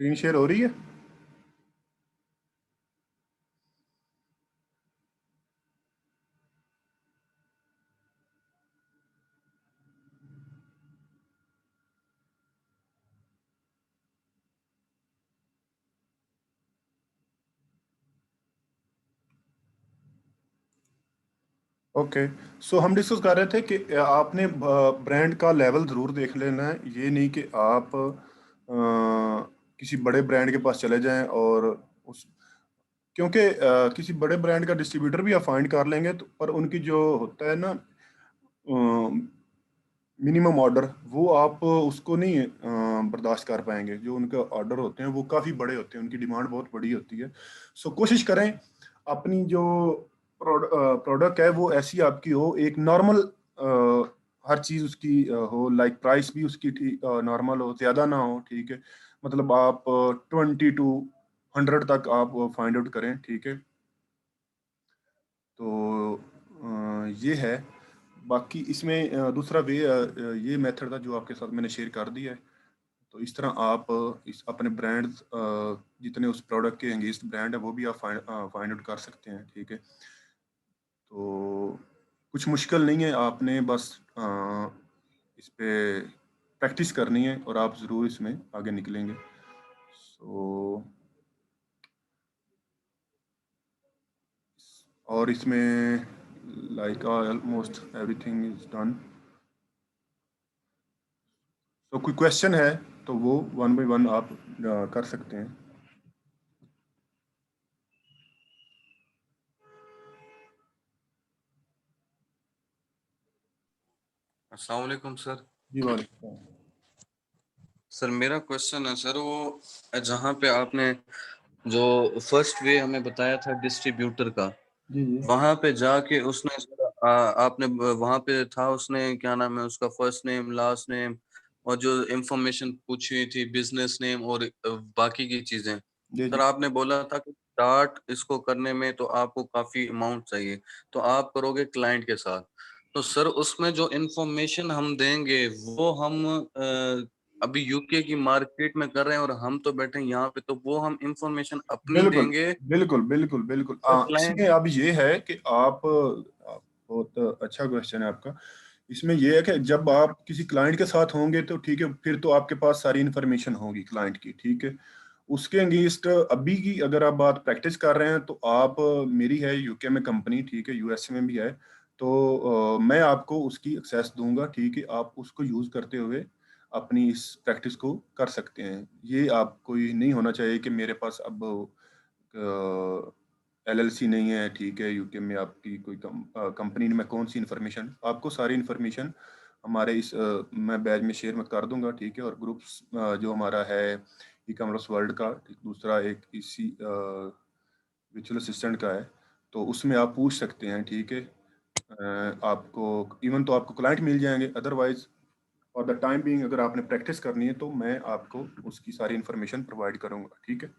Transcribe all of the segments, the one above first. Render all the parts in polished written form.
Screen share हो रही है? ओके। सो हम डिस्कस कर रहे थे कि आपने ब्रांड का लेवल ज़रूर देख लेना है। ये नहीं कि आप किसी बड़े ब्रांड के पास चले जाएं और उस क्योंकि किसी बड़े ब्रांड का डिस्ट्रीब्यूटर भी आप फाइंड कर लेंगे तो पर उनकी जो होता है ना मिनिमम ऑर्डर, वो आप उसको नहीं बर्दाश्त कर पाएंगे। जो उनके ऑर्डर होते हैं वो काफ़ी बड़े होते हैं, उनकी डिमांड बहुत बड़ी होती है। सो कोशिश करें अपनी जो प्रोडक्ट है वो ऐसी आपकी हो, एक नॉर्मल हर चीज़ उसकी हो, लाइक प्राइस भी उसकी ठीक नॉर्मल हो, ज़्यादा ना हो। ठीक है, मतलब आप 20 to 100 तक आप फाइंड आउट करें। ठीक है, तो ये है। बाकी इसमें दूसरा वे ये मेथड था जो आपके साथ मैंने शेयर कर दिया है। तो इस तरह आप इस अपने ब्रांड जितने उस प्रोडक्ट के एंगेज्ड ब्रांड है वो भी आप फाइंड आउट कर सकते हैं। ठीक है, तो कुछ मुश्किल नहीं है, आपने बस इस पे प्रैक्टिस करनी है और आप ज़रूर इसमें आगे निकलेंगे। सो और इसमें like almost everything is done. तो कोई क्वेश्चन है तो वो वन बाय वन आप कर सकते हैं। अस्सलाम वालेकुम सर। जी वालेकुम। सर मेरा क्वेश्चन है सर, वो जहाँ पे आपने जो फर्स्ट वे हमें बताया था डिस्ट्रीब्यूटर का, जी जी वहां पे जाके उसने सर आपने वहां पे था, उसने क्या नाम है उसका, फर्स्ट नेम लास्ट नेम और जो इंफॉर्मेशन पूछी हुई थी बिजनेस नेम और बाकी की चीजें। जी सर जी। आपने बोला था कि स्टार्ट इसको करने में तो आपको काफी अमाउंट चाहिए, तो आप करोगे क्लाइंट के साथ। तो सर उसमें जो इंफॉर्मेशन हम देंगे वो हम अभी यूके की मार्केट में कर रहे हैं और हम तो बैठे हैं यहाँ पे, तो वो हम इंफॉर्मेशन अपनी बिल्कुल देंगे बिल्कुल बिल्कुल बिल्कुल। तो क्लाइंट। इसमें अब ये है कि बहुत अच्छा क्वेश्चन है आपका। इसमें ये है कि जब आप किसी क्लाइंट के साथ होंगे तो ठीक है, फिर तो आपके पास सारी इन्फॉर्मेशन होगी क्लाइंट की। ठीक है, उसके अगेंस्ट अभी की अगर आप बात प्रैक्टिस कर रहे हैं तो आप मेरी है यूके में कंपनी, ठीक है, यूएसए में भी है। तो मैं आपको उसकी एक्सेस दूंगा। ठीक है, आप उसको यूज करते हुए अपनी इस प्रैक्टिस को कर सकते हैं। ये आपको ये नहीं होना चाहिए कि मेरे पास अब एलएलसी नहीं है। ठीक है, यूके में आपकी कोई कंपनी में कौन सी इन्फॉर्मेशन, आपको सारी इन्फॉर्मेशन हमारे इस मैं बैच में शेयर में कर दूंगा। ठीक है, और ग्रुप्स जो हमारा है ई कॉमर्स वर्ल्ड का, दूसरा एक इसी विचुअल असिस्टेंट का है, तो उसमें आप पूछ सकते हैं। ठीक है, आपको इवन तो आपको क्लाइंट मिल जाएंगे, अदरवाइज और द टाइम बीइंग अगर आपने प्रैक्टिस करनी है तो मैं आपको उसकी सारी इन्फॉर्मेशन प्रोवाइड करूंगा। ठीक है।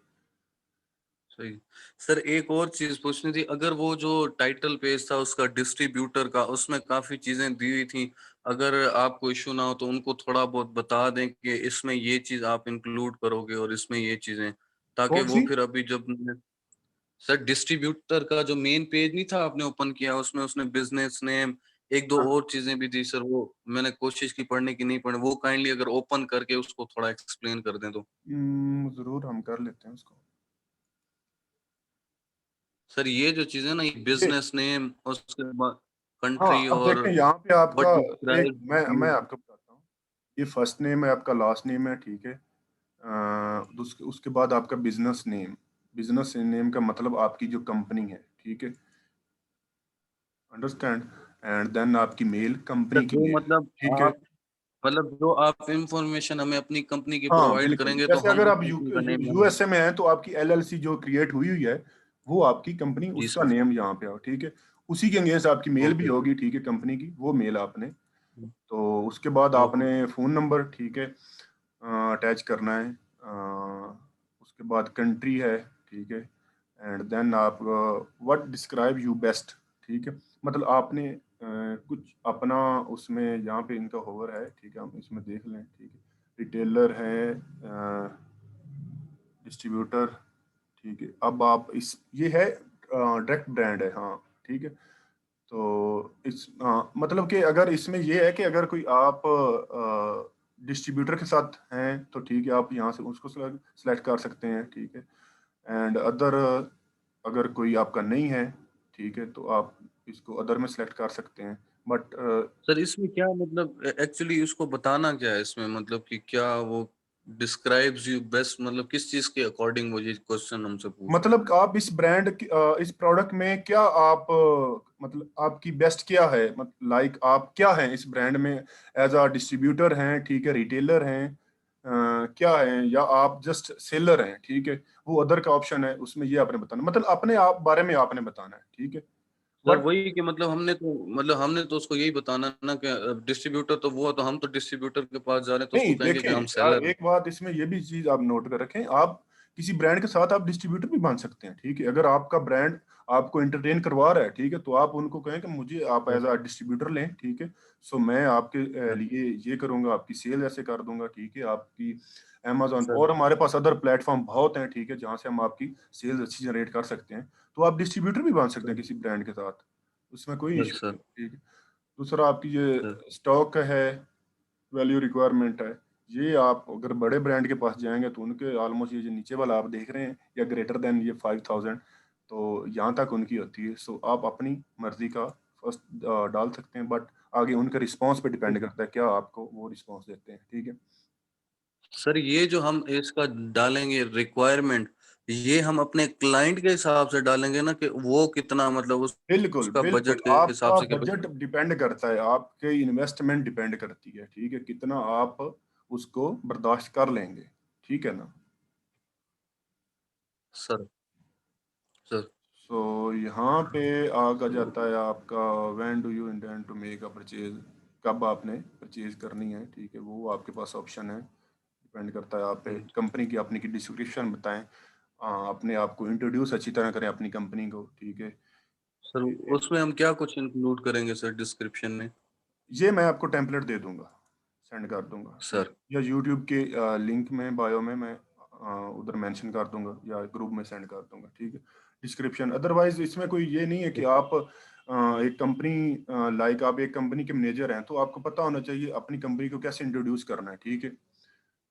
सही। सर एक और चीज पूछनी थी, अगर वो जो टाइटल पेज था उसका डिस्ट्रीब्यूटर का, उसमें काफी चीजें दी हुई थी, अगर आपको इशू ना हो तो उनको थोड़ा बहुत बता दें कि इसमें ये चीज आप इंक्लूड करोगे और इसमें ये चीजें, ताकि कौन वो सी? फिर अभी जब सर डिस्ट्रीब्यूटर का जो मेन पेज नहीं था आपने ओपन किया, उसमें उसने बिजनेस नेम एक दो और चीजें भी दी सर, वो मैंने कोशिश की पढ़ने की, नहीं पढ़े, वो काइंडली अगर ओपन करके उसको थोड़ा एक्सप्लेन कर दें तो। जरूर हम कर लेते हैं उसको। सर ये जो चीज है ना, ये ये बिजनेस नेम उसके बाद हाँ, कंट्री अब और देखें यहाँ पे आपका व्हाट ये डिस्क्राइब मैं यू। आपको बताता हूँ। ये फर्स्ट नेम है आपका, लास्ट नेम है। ठीक है, उसके बाद आपका बिजनेस नेम। बिजनेस नेम का मतलब आपकी जो कंपनी है। ठीक है, अंडरस्टैंड। एंड देन आपकी मेल, सर कंपनी की जो मेल। मतलब ठीक है, आप, मतलब जो आप इंफॉर्मेशन हमें अपनी कंपनी की हाँ प्रोवाइड बिल्कुल। करेंगे तो जैसे हम अगर उस आप कंपनी का नेम यहाँ। यूएसए में हैं तो आपकी एलएलसी जो क्रिएट हुई हुई है वो आपकी कंपनी, जी उसका सर। नेम यहाँ पे आओ। ठीक है, उसी के अगेंस्ट आपकी मेल भी ओके। होगी। ठीक है, कंपनी की वो मेल आपने, तो उसके बाद ओके। आपने फ़ोन नंबर, ठीक है, अटैच करना है। उसके बाद कंट्री है। ठीक है, एंड देन आप व्हाट डिस्क्राइब यू बेस्ट। ठीक है, मतलब आपने कुछ अपना उसमें यहाँ पे इनका होवर है। ठीक है, हम इसमें देख लें। ठीक है, रिटेलर है, डिस्ट्रीब्यूटर, ठीक है। अब आप इस ये है डायरेक्ट ब्रांड है, हाँ ठीक है। तो इस मतलब कि अगर इसमें ये है कि अगर कोई आप डिस्ट्रीब्यूटर के साथ हैं तो ठीक है, आप यहाँ से उसको सेलेक्ट कर सकते हैं, ठीक है। एंड अदर अगर कोई आपका नहीं है, ठीक है, तो आप इसको अदर में सेलेक्ट कर सकते हैं। बट सर इसमें क्या मतलब एक्चुअली उसको बताना क्या है इसमें, मतलब कि क्या वो डिस्क्राइब्स यू बेस्ट, मतलब किस चीज के अकॉर्डिंग वो ये क्वेश्चन हमसे पूछ रहे हैं? मतलब आप इस ब्रांड इस प्रोडक्ट में क्या आप मतलब आपकी बेस्ट क्या है, मतलब लाइक आप क्या हैं इस ब्रांड में, एज अ डिस्ट्रीब्यूटर हैं, ठीक है, रिटेलर हैं, क्या है, या आप जस्ट सेलर हैं, ठीक है। वो अदर का ऑप्शन है, उसमें ये आपने बताना, मतलब अपने आप बारे में आपने बताना है, ठीक है। सर बट वही कि मतलब हमने तो उसको यही बताना ना कि डिस्ट्रीब्यूटर तो वो है, तो हम तो डिस्ट्रीब्यूटर के पास जा रहे हैं तो नहीं उसको कहेंगे देखिए कि हम यार, सेलर हैं। एक बात इसमें ये भी चीज आप नोट कर रखें, आप किसी ब्रांड के साथ आप डिस्ट्रीब्यूटर भी बन सकते हैं, ठीक है। अगर आपका ब्रांड आपको एंटरटेन करवा रहा है, ठीक है, तो आप उनको कहें कि मुझे आप एज अ डिस्ट्रीब्यूटर लें, ठीक है। सो मैं आपके लिए ये करूंगा, आपकी सेल ऐसे कर दूंगा, ठीक है, आपकी Amazon सर और हमारे पास अदर प्लेटफॉर्म बहुत हैं, ठीक है, जहां से हम आपकी सेल्स अच्छी जनरेट कर सकते हैं। तो आप डिस्ट्रीब्यूटर भी बन सकते हैं किसी ब्रांड के साथ, उसमें कोई सर इशू सर नहीं, ठीक है। दूसरा आपकी ये सर स्टॉक है, वैल्यू रिक्वायरमेंट है, ये आप अगर बड़े ब्रांड के पास जाएंगे तो उनके ऑलमोस्ट ये जो नीचे वाला आप देख रहे हैं या ग्रेटर देन ये 5000, तो यहाँ तक उनकी होती है। सो आप अपनी मर्जी का फर्स्ट डाल सकते हैं, बट आगे उनके रिस्पॉन्स पे डिपेंड करता है क्या आपको वो रिस्पॉन्स देते हैं, ठीक है। सर ये जो हम इसका डालेंगे रिक्वायरमेंट, ये हम अपने क्लाइंट के हिसाब से डालेंगे ना कि वो कितना मतलब बिल्कुल उसका बिल्कुल, बजट के हिसाब आपका से कि बजट डिपेंड करता है, आपके इन्वेस्टमेंट डिपेंड करती है, ठीक है, कितना आप उसको बर्दाश्त कर लेंगे, ठीक है ना। सर सर सो यहाँ पे आगा जाता है आपका when do you intend to make a purchase, कब आपने परचेज करनी है, ठीक है, वो आपके पास ऑप्शन है, डिपेंड करता है आप पे कंपनी की, अपनी की डिस्क्रिप्शन बताएं, अपने आप को इंट्रोड्यूस अच्छी तरह करें अपनी कंपनी को, ठीक है। सर उसमें हम क्या कुछ इंक्लूड करेंगे सर डिस्क्रिप्शन में? ये मैं आपको टेम्पलेट दे दूंगा, सेंड कर दूंगा, ठीक सर है, या यूट्यूब के लिंक में बायो में मैं उधर मेंशन कर दूंगा या ग्रुप में सेंड कर दूंगा, ठीक है, डिस्क्रिप्शन। अदरवाइज इसमें कोई ये नहीं है कि आप एक कंपनी लाइक आप एक कंपनी के मैनेजर हैं तो आपको पता होना चाहिए अपनी कंपनी को कैसे इंट्रोड्यूस करना है, ठीक है।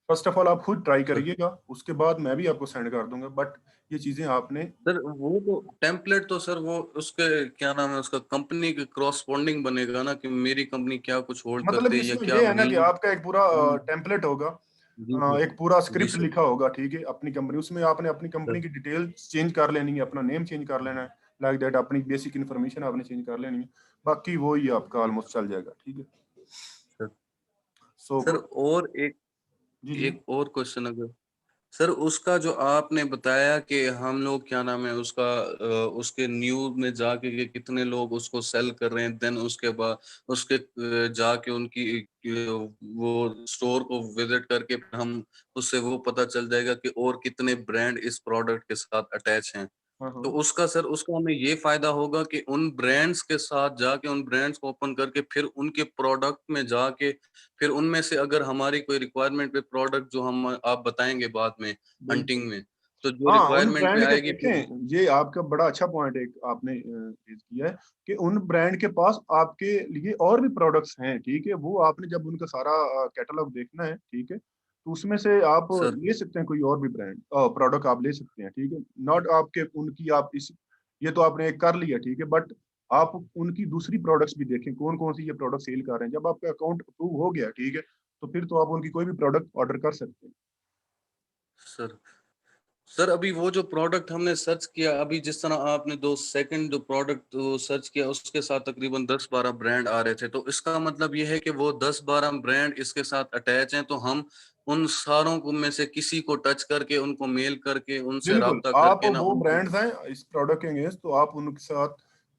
फर्स्ट ऑफ ऑल आप खुद ट्राई सर करिएगा, उसके बाद मैं भी आपको सेंड कर दूंगा, बट ये चीजें आपने सर वो तो टेम्पलेट तो सर वो उसके क्या नाम है उसका, कंपनी के क्रॉसपॉन्डिंग बनेगा ना कि मेरी कंपनी क्या कुछ होल्ड मतलब करती है या इसमें क्या ये है ना कि नीड। आपका एक पूरा टेम्पलेट होगा, जी सर। एक पूरा जी स्क्रिप्ट सर। लिखा होगा, ठीक है, अपनी कंपनी, उसमें आपने अपनी सर कंपनी की डिटेल चेंज कर लेनी है, अपना नेम चेंज कर लेना है, लाइक दैट, अपनी बेसिक इन्फॉर्मेशन आपने चेंज कर लेनी है, बाकी वो ही आपका जी ऑलमोस्ट चल जाएगा, ठीक है। सर। सो सर और एक जी जी। एक और क्वेश्चन अगर, सर उसका जो आपने बताया कि हम लोग क्या नाम है उसका उसके न्यूज में जाके कि कितने लोग उसको सेल कर रहे हैं, देन उसके बाद उसके जाके उनकी वो स्टोर को विजिट करके हम उससे वो पता चल जाएगा कि और कितने ब्रांड इस प्रोडक्ट के साथ अटैच हैं। हाँ तो हाँ उसका सर उसका हमें ये फायदा होगा कि उन ब्रांड्स के साथ जाके उन ब्रांड्स को ओपन करके फिर उनके प्रोडक्ट में जाके फिर उनमें से अगर हमारी कोई रिक्वायरमेंट पे प्रोडक्ट जो हम आप बताएंगे बाद में बिल्कुल। हंटिंग में, तो जो हाँ, उन रिक्वायरमेंट पे ब्रांड के आएगी फिर। देखें, ये आपका बड़ा अच्छा पॉइंट एक आपने रेज किया है कि उन ब्रांड के पास आपके लिए और भी प्रोडक्ट्स हैं, ठीक है, वो आपने जब उनका सारा कैटलॉग देखना है, ठीक है, तो उसमें से आप सर ले सकते हैं कोई और भी ब्रांड प्रोडक्ट आप ले सकते हैं, ठीक है। नॉट आपके उनकी आप इस ये तो आपने एक कर लिया, ठीक है, बट आप उनकी दूसरी प्रोडक्ट्स भी देखें कौन कौन सी ये प्रोडक्ट सेल कर रहे हैं, जब आपका अकाउंट अप्रूव हो गया, ठीक है, तो फिर तो आप उनकी कोई भी प्रोडक्ट ऑर्डर कर सकते हैं। सर सर अभी वो जो प्रोडक्ट हमने सर्च किया, अभी जिस तरह आपने 2 सेकंड जो प्रोडक्ट सर्च किया उसके साथ तकरीबन 10-12 ब्रांड आ रहे थे, तो इसका मतलब ये है कि वो 10-12 ब्रांड इसके साथ अटैच हैं, तो हम उन सारों को में से किसी को टच करके उनको मेल करके उनसे बिल्कुल, राब्ता आप करके ना वो उनको। ब्रांड्स हैं इस प्रोडक्ट के अगेंस्ट, तो आप उनके साथ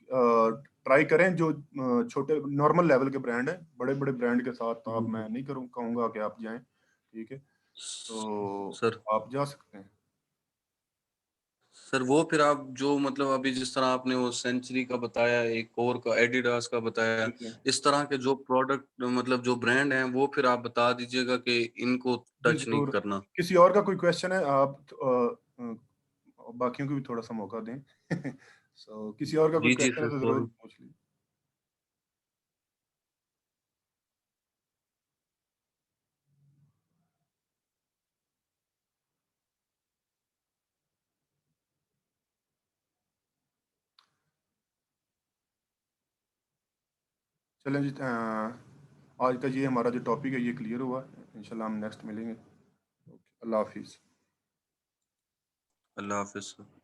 ट्राई करें, जो छोटे नॉर्मल लेवल के ब्रांड हैं, बड़े बड़े ब्रांड के साथ तो आप, जी सर। मैं नहीं करूँ कहूँगा कि आप जाएं, ठीक है, तो सर आप जा सकते हैं। सर वो फिर आप जो मतलब अभी जिस तरह आपने वो सेंचुरी का बताया, एक और का एडिडास का बताया, ठीक है। इस तरह के जो प्रोडक्ट मतलब जो ब्रांड हैं वो फिर आप बता दीजिएगा कि इनको जी, टच नहीं ज़रूर। करना। किसी और का कोई क्वेश्चन है? आप बाकियों को भी थोड़ा-सा मौका दें। किसी और का कोई जी, जी क्वेश्चन है सर, तो ज़रूर सॉरी। पूछ लीजिए। चलें जी, आज का ये हमारा जो टॉपिक है ये क्लियर हुआ। इंशाल्लाह हम नेक्स्ट मिलेंगे। ओके, अल्लाह हाफ़िज़। अल्लाह हाफ़िज़ सर।